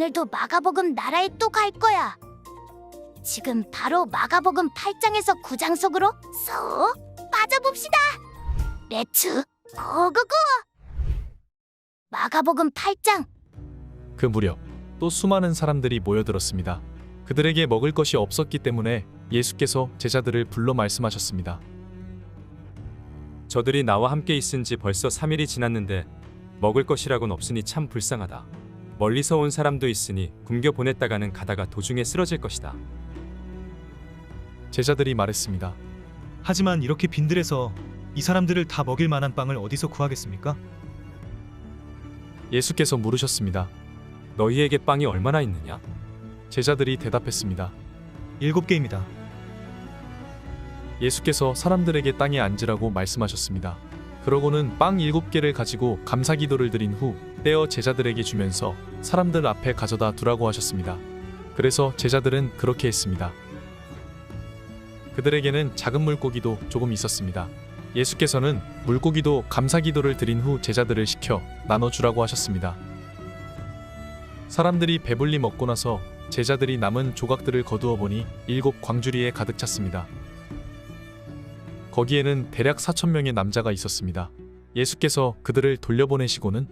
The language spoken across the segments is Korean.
오늘도 마가복음 나라에 또 갈 거야. 지금 바로 마가복음 8장에서 9장 속으로 쏙 빠져봅시다. 렛츠 고고고! 마가복음 8장. 그 무렵 또 수많은 사람들이 모여들었습니다. 그들에게 먹을 것이 없었기 때문에 예수께서 제자들을 불러 말씀하셨습니다. 저들이 나와 함께 있은 지 벌써 3일이 지났는데 먹을 것이라고는 없으니 참 불쌍하다. 멀리서 온 사람도 있으니 굶겨 보냈다가는 가다가 도중에 쓰러질 것이다. 제자들이 말했습니다. 하지만 이렇게 빈들에서 이 사람들을 다 먹일 만한 빵을 어디서 구하겠습니까? 예수께서 물으셨습니다. 너희에게 빵이 얼마나 있느냐? 제자들이 대답했습니다. 7개입니다. 예수께서 사람들에게 땅에 앉으라고 말씀하셨습니다. 그러고는 빵 7개를 가지고 감사기도를 드린 후 떼어 제자들에게 주면서 사람들 앞에 가져다 두라고 하셨습니다. 그래서 제자들은 그렇게 했습니다. 그들에게는 작은 물고기도 조금 있었습니다. 예수께서는 물고기도 감사기도를 드린 후 제자들을 시켜 나눠주라고 하셨습니다. 사람들이 배불리 먹고 나서 제자들이 남은 조각들을 거두어 보니 7 광주리에 가득 찼습니다. 거기에는 대략 4,000명의 남자가 있었습니다. 예수께서 그들을 돌려보내시고는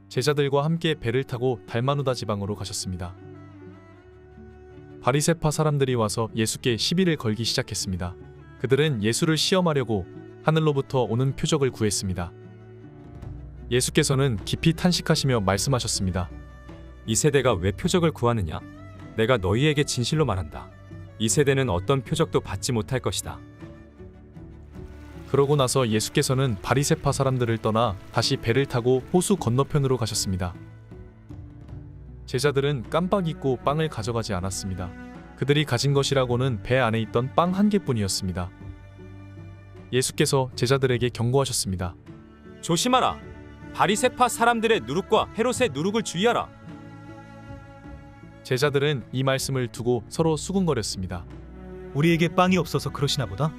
제자들과 함께 배를 타고 달마누다 지방으로 가셨습니다. 바리새파 사람들이 와서 예수께 시비를 걸기 시작했습니다. 그들은 예수를 시험하려고 하늘로부터 오는 표적을 구했습니다. 예수께서는 깊이 탄식하시며 말씀하셨습니다. 이 세대가 왜 표적을 구하느냐? 내가 너희에게 진실로 말한다. 이 세대는 어떤 표적도 받지 못할 것이다. 그러고 나서 예수께서는 바리새파 사람들을 떠나 다시 배를 타고 호수 건너편으로 가셨습니다. 제자들은 깜빡 잊고 빵을 가져가지 않았습니다. 그들이 가진 것이라고는 배 안에 있던 빵 1개뿐이었습니다. 예수께서 제자들에게 경고하셨습니다. 조심하라. 바리새파 사람들의 누룩과 헤롯의 누룩을 주의하라. 제자들은 이 말씀을 두고 서로 수군거렸습니다. 우리에게 빵이 없어서 그러시나 보다.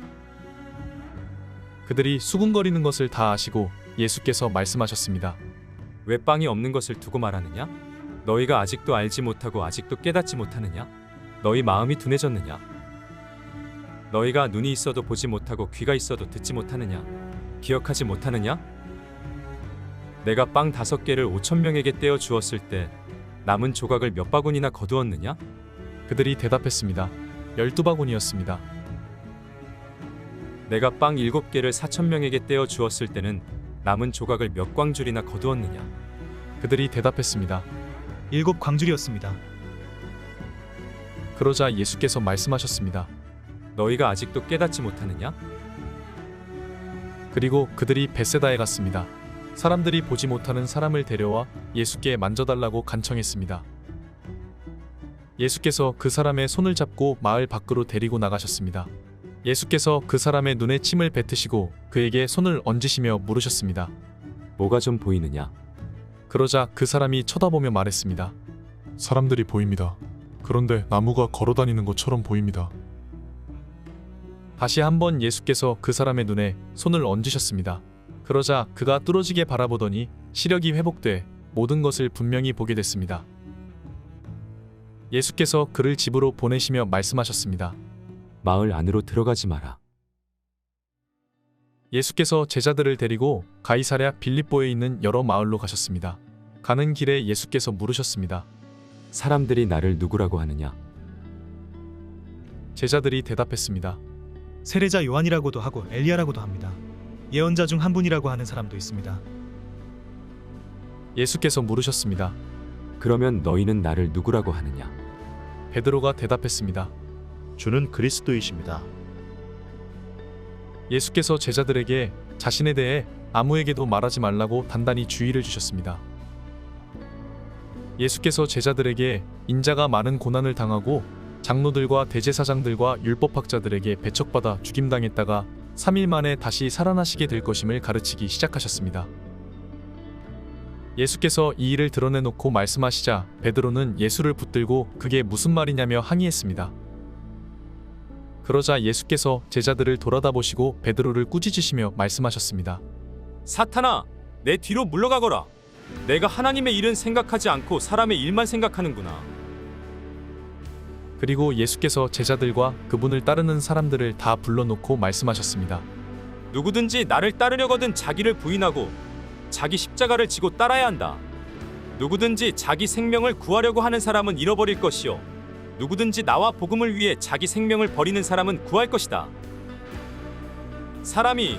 그들이 수군거리는 것을 다 아시고 예수께서 말씀하셨습니다. 왜 빵이 없는 것을 두고 말하느냐? 너희가 아직도 알지 못하고 아직도 깨닫지 못하느냐? 너희 마음이 둔해졌느냐? 너희가 눈이 있어도 보지 못하고 귀가 있어도 듣지 못하느냐? 기억하지 못하느냐? 내가 빵 5개를 5,000명에게 떼어 주었을 때 남은 조각을 몇 바구니나 거두었느냐? 그들이 대답했습니다. 12바구니였습니다. 내가 빵 7개를 4,000명에게 떼어 주었을 때는 남은 조각을 몇 광줄이나 거두었느냐? 그들이 대답했습니다. 7 광줄이었습니다. 그러자 예수께서 말씀하셨습니다. 너희가 아직도 깨닫지 못하느냐? 그리고 그들이 벳세다에 갔습니다. 사람들이 보지 못하는 사람을 데려와 예수께 만져달라고 간청했습니다. 예수께서 그 사람의 손을 잡고 마을 밖으로 데리고 나가셨습니다. 예수께서 그 사람의 눈에 침을 뱉으시고 그에게 손을 얹으시며 물으셨습니다. 뭐가 좀 보이느냐? 그러자 그 사람이 쳐다보며 말했습니다. 사람들이 보입니다. 그런데 나무가 걸어다니는 것처럼 보입니다. 다시 한번 예수께서 그 사람의 눈에 손을 얹으셨습니다. 그러자 그가 뚫어지게 바라보더니 시력이 회복돼 모든 것을 분명히 보게 됐습니다. 예수께서 그를 집으로 보내시며 말씀하셨습니다. 마을 안으로 들어가지 마라. 예수께서 제자들을 데리고 가이사랴 빌립보에 있는 여러 마을로 가셨습니다. 가는 길에 예수께서 물으셨습니다. 사람들이 나를 누구라고 하느냐? 제자들이 대답했습니다. 세례자 요한이라고도 하고 엘리야라고도 합니다. 예언자 중 한 분이라고 하는 사람도 있습니다. 예수께서 물으셨습니다. 그러면 너희는 나를 누구라고 하느냐? 베드로가 대답했습니다. 주는 그리스도이십니다. 예수께서 제자들에게 자신에 대해 아무에게도 말하지 말라고 단단히 주의를 주셨습니다. 예수께서 제자들에게 인자가 많은 고난을 당하고 장로들과 대제사장들과 율법학자들에게 배척받아 죽임당했다가 3일 만에 다시 살아나시게 될 것임을 가르치기 시작하셨습니다. 예수께서 이 일을 드러내놓고 말씀하시자 베드로는 예수를 붙들고 그게 무슨 말이냐며 항의했습니다. 그러자 예수께서 제자들을 돌아다보시고 베드로를 꾸짖으시며 말씀하셨습니다. 사탄아, 내 뒤로 물러가거라. 내가 하나님의 일은 생각하지 않고 사람의 일만 생각하는구나. 그리고 예수께서 제자들과 그분을 따르는 사람들을 다 불러놓고 말씀하셨습니다. 누구든지 나를 따르려거든 자기를 부인하고 자기 십자가를 지고 따라야 한다. 누구든지 자기 생명을 구하려고 하는 사람은 잃어버릴 것이요 누구든지 나와 복음을 위해 자기 생명을 버리는 사람은 구할 것이다. 사람이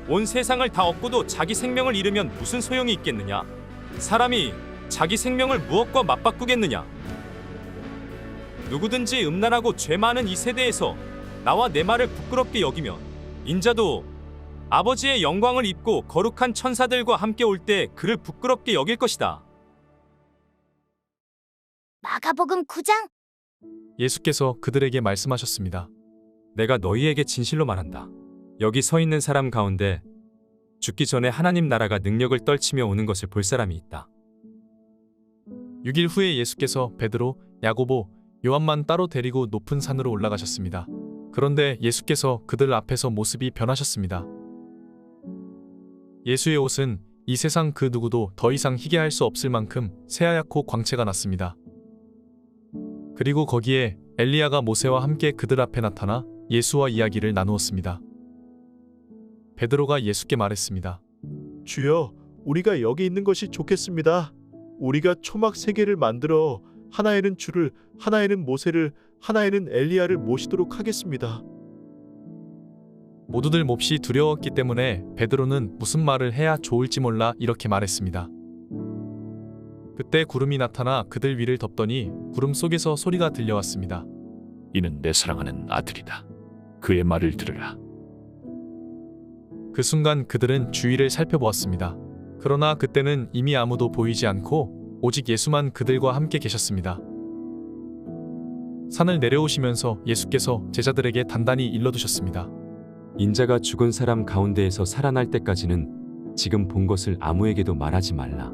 온 세상을 다 얻고도 자기 생명을 잃으면 무슨 소용이 있겠느냐? 사람이 자기 생명을 무엇과 맞바꾸겠느냐? 누구든지 음란하고 죄 많은 이 세대에서 나와 내 말을 부끄럽게 여기면 인자도 아버지의 영광을 입고 거룩한 천사들과 함께 올 때 그를 부끄럽게 여길 것이다. 마가복음 9장. 예수께서 그들에게 말씀하셨습니다. 내가 너희에게 진실로 말한다. 여기 서 있는 사람 가운데 죽기 전에 하나님 나라가 능력을 떨치며 오는 것을 볼 사람이 있다. 6일 후에 예수께서 베드로, 야고보, 요한만 따로 데리고 높은 산으로 올라가셨습니다. 그런데 예수께서 그들 앞에서 모습이 변하셨습니다. 예수의 옷은 이 세상 그 누구도 더 이상 희게 할 수 없을 만큼 새하얗고 광채가 났습니다. 그리고 거기에 엘리야가 모세와 함께 그들 앞에 나타나 예수와 이야기를 나누었습니다. 베드로가 예수께 말했습니다. 주여, 우리가 여기 있는 것이 좋겠습니다. 우리가 초막 3개를 만들어 하나에는 주를, 하나에는 모세를, 하나에는 엘리야를 모시도록 하겠습니다. 모두들 몹시 두려웠기 때문에 베드로는 무슨 말을 해야 좋을지 몰라 이렇게 말했습니다. 그때 구름이 나타나 그들 위를 덮더니 구름 속에서 소리가 들려왔습니다. 이는 내 사랑하는 아들이다. 그의 말을 들으라. 그 순간 그들은 주위를 살펴보았습니다. 그러나 그때는 이미 아무도 보이지 않고 오직 예수만 그들과 함께 계셨습니다. 산을 내려오시면서 예수께서 제자들에게 단단히 일러두셨습니다. 인자가 죽은 사람 가운데에서 살아날 때까지는 지금 본 것을 아무에게도 말하지 말라.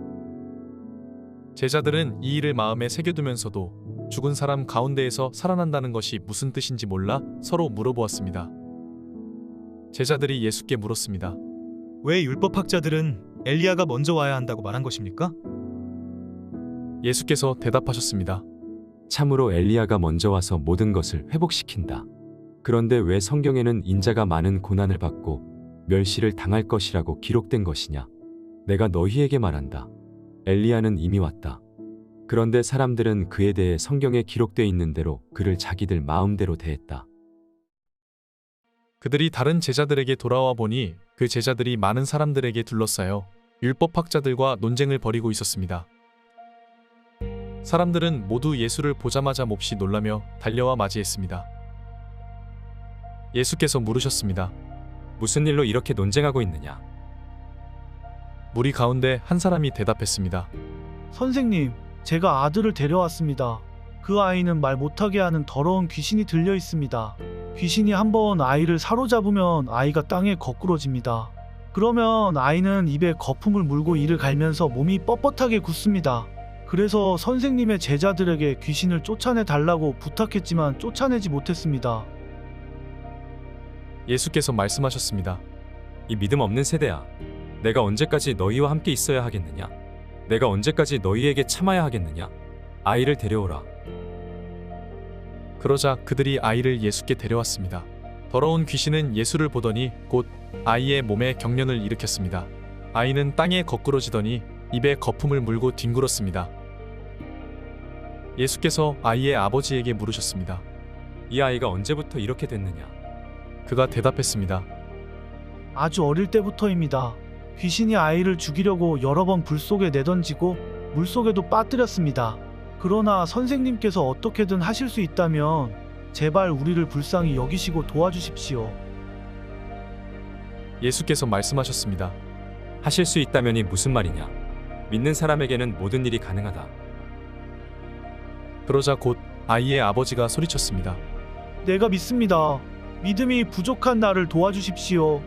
제자들은 이 일을 마음에 새겨두면서도 죽은 사람 가운데에서 살아난다는 것이 무슨 뜻인지 몰라 서로 물어보았습니다. 제자들이 예수께 물었습니다. 왜 율법학자들은 엘리야가 먼저 와야 한다고 말한 것입니까? 예수께서 대답하셨습니다. 참으로 엘리야가 먼저 와서 모든 것을 회복시킨다. 그런데 왜 성경에는 인자가 많은 고난을 받고 멸시를 당할 것이라고 기록된 것이냐? 내가 너희에게 말한다. 엘리야는 이미 왔다. 그런데 사람들은 그에 대해 성경에 기록되어 있는 대로 그를 자기들 마음대로 대했다. 그들이 다른 제자들에게 돌아와 보니 그 제자들이 많은 사람들에게 둘러싸여 율법학자들과 논쟁을 벌이고 있었습니다. 사람들은 모두 예수를 보자마자 몹시 놀라며 달려와 맞이했습니다. 예수께서 물으셨습니다. 무슨 일로 이렇게 논쟁하고 있느냐? 무리 가운데 한 사람이 대답했습니다. 선생님, 제가 아들을 데려왔습니다. 그 아이는 말 못하게 하는 더러운 귀신이 들려 있습니다. 귀신이 한번 아이를 사로잡으면 아이가 땅에 거꾸러집니다. 그러면 아이는 입에 거품을 물고 이를 갈면서 몸이 뻣뻣하게 굳습니다. 그래서 선생님의 제자들에게 귀신을 쫓아내 달라고 부탁했지만 쫓아내지 못했습니다. 예수께서 말씀하셨습니다. 이 믿음 없는 세대야. 내가 언제까지 너희와 함께 있어야 하겠느냐? 내가 언제까지 너희에게 참아야 하겠느냐? 아이를 데려오라. 그러자 그들이 아이를 예수께 데려왔습니다. 더러운 귀신은 예수를 보더니 곧 아이의 몸에 경련을 일으켰습니다. 아이는 땅에 거꾸러지더니 입에 거품을 물고 뒹굴었습니다. 예수께서 아이의 아버지에게 물으셨습니다. 이 아이가 언제부터 이렇게 됐느냐? 그가 대답했습니다. 아주 어릴 때부터입니다. 귀신이 아이를 죽이려고 여러 번 불 속에 내던지고 물 속에도 빠뜨렸습니다. 그러나 선생님께서 어떻게든 하실 수 있다면 제발 우리를 불쌍히 여기시고 도와주십시오. 예수께서 말씀하셨습니다. 하실 수 있다면이 무슨 말이냐? 믿는 사람에게는 모든 일이 가능하다. 그러자 곧 아이의 아버지가 소리쳤습니다. 내가 믿습니다. 믿음이 부족한 나를 도와주십시오.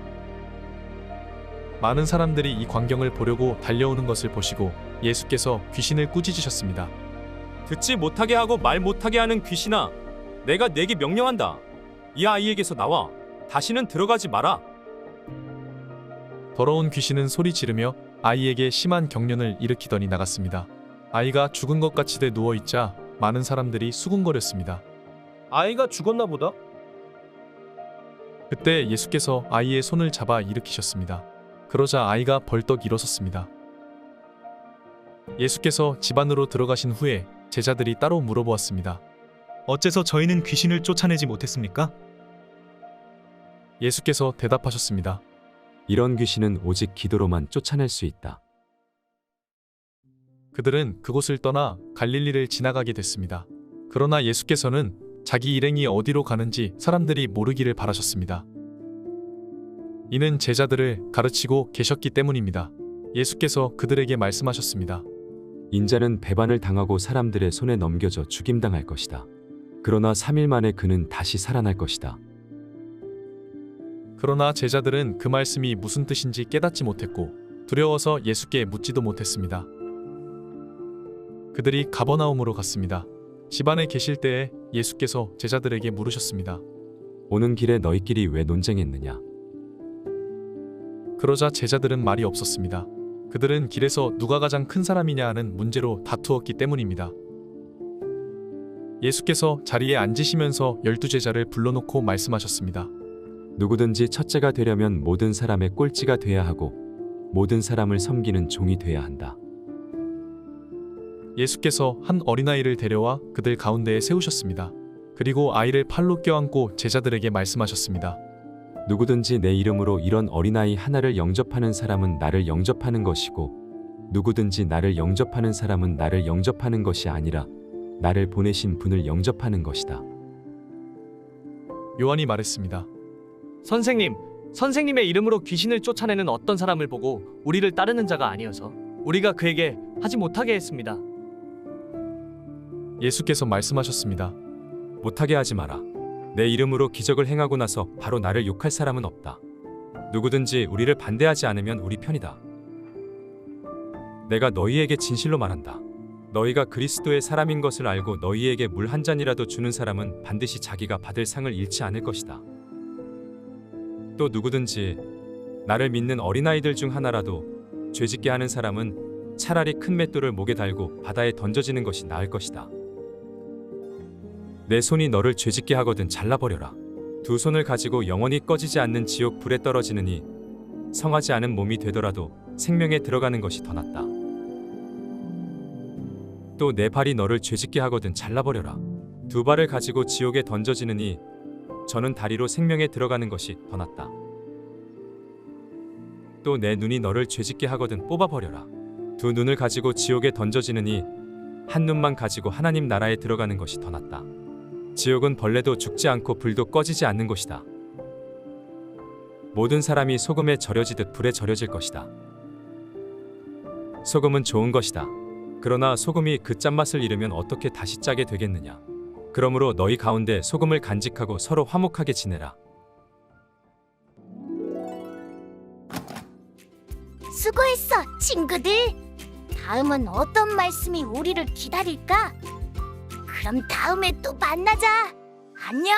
많은 사람들이 이 광경을 보려고 달려오는 것을 보시고 예수께서 귀신을 꾸짖으셨습니다. 듣지 못하게 하고 말 못하게 하는 귀신아, 내가 내게 명령한다. 이 아이에게서 나와 다시는 들어가지 마라. 더러운 귀신은 소리 지르며 아이에게 심한 경련을 일으키더니 나갔습니다. 아이가 죽은 것 같이 돼 누워 있자 많은 사람들이 수군거렸습니다. 아이가 죽었나 보다. 그때 예수께서 아이의 손을 잡아 일으키셨습니다. 그러자 아이가 벌떡 일어섰습니다. 예수께서 집 안으로 들어가신 후에 제자들이 따로 물어보았습니다. 어째서 저희는 귀신을 쫓아내지 못했습니까? 예수께서 대답하셨습니다. 이런 귀신은 오직 기도로만 쫓아낼 수 있다. 그들은 그곳을 떠나 갈릴리를 지나가게 됐습니다. 그러나 예수께서는 자기 일행이 어디로 가는지 사람들이 모르기를 바라셨습니다. 이는 제자들을 가르치고 계셨기 때문입니다. 예수께서 그들에게 말씀하셨습니다. 인자는 배반을 당하고 사람들의 손에 넘겨져 죽임당할 것이다. 그러나 3일 만에 그는 다시 살아날 것이다. 그러나 제자들은 그 말씀이 무슨 뜻인지 깨닫지 못했고 두려워서 예수께 묻지도 못했습니다. 그들이 가버나움으로 갔습니다. 집 안에 계실 때에 예수께서 제자들에게 물으셨습니다. 오는 길에 너희끼리 왜 논쟁했느냐? 그러자 제자들은 말이 없었습니다. 그들은 길에서 누가 가장 큰 사람이냐 하는 문제로 다투었기 때문입니다. 예수께서 자리에 앉으시면서 12제자를 불러놓고 말씀하셨습니다. 누구든지 첫째가 되려면 모든 사람의 꼴찌가 돼야 하고 모든 사람을 섬기는 종이 돼야 한다. 예수께서 한 어린아이를 데려와 그들 가운데에 세우셨습니다. 그리고 아이를 팔로 껴안고 제자들에게 말씀하셨습니다. 누구든지 내 이름으로 이런 어린아이 하나를 영접하는 사람은 나를 영접하는 것이고 누구든지 나를 영접하는 사람은 나를 영접하는 것이 아니라 나를 보내신 분을 영접하는 것이다. 요한이 말했습니다. 선생님, 선생님의 이름으로 귀신을 쫓아내는 어떤 사람을 보고 우리를 따르는 자가 아니어서 우리가 그에게 하지 못하게 했습니다. 예수께서 말씀하셨습니다. 못하게 하지 마라. 내 이름으로 기적을 행하고 나서 바로 나를 욕할 사람은 없다. 누구든지 우리를 반대하지 않으면 우리 편이다. 내가 너희에게 진실로 말한다. 너희가 그리스도의 사람인 것을 알고 너희에게 물 한 잔이라도 주는 사람은 반드시 자기가 받을 상을 잃지 않을 것이다. 또 누구든지 나를 믿는 어린아이들 중 하나라도 죄짓게 하는 사람은 차라리 큰 맷돌을 목에 달고 바다에 던져지는 것이 나을 것이다. 내 손이 너를 죄짓게 하거든 잘라버려라. 두 손을 가지고 영원히 꺼지지 않는 지옥 불에 떨어지느니 성하지 않은 몸이 되더라도 생명에 들어가는 것이 더 낫다. 또 내 발이 너를 죄짓게 하거든 잘라버려라. 두 발을 가지고 지옥에 던져지느니 저는 다리로 생명에 들어가는 것이 더 낫다. 또 내 눈이 너를 죄짓게 하거든 뽑아버려라. 두 눈을 가지고 지옥에 던져지느니 한 눈만 가지고 하나님 나라에 들어가는 것이 더 낫다. 지옥은 벌레도 죽지 않고 불도 꺼지지 않는 곳이다. 모든 사람이 소금에 절여지듯 불에 절여질 것이다. 소금은 좋은 것이다. 그러나 소금이 그 짠맛을 잃으면 어떻게 다시 짜게 되겠느냐. 그러므로 너희 가운데 소금을 간직하고 서로 화목하게 지내라. 수고했어, 친구들. 다음은 어떤 말씀이 우리를 기다릴까? 그럼 다음에 또 만나자. 안녕.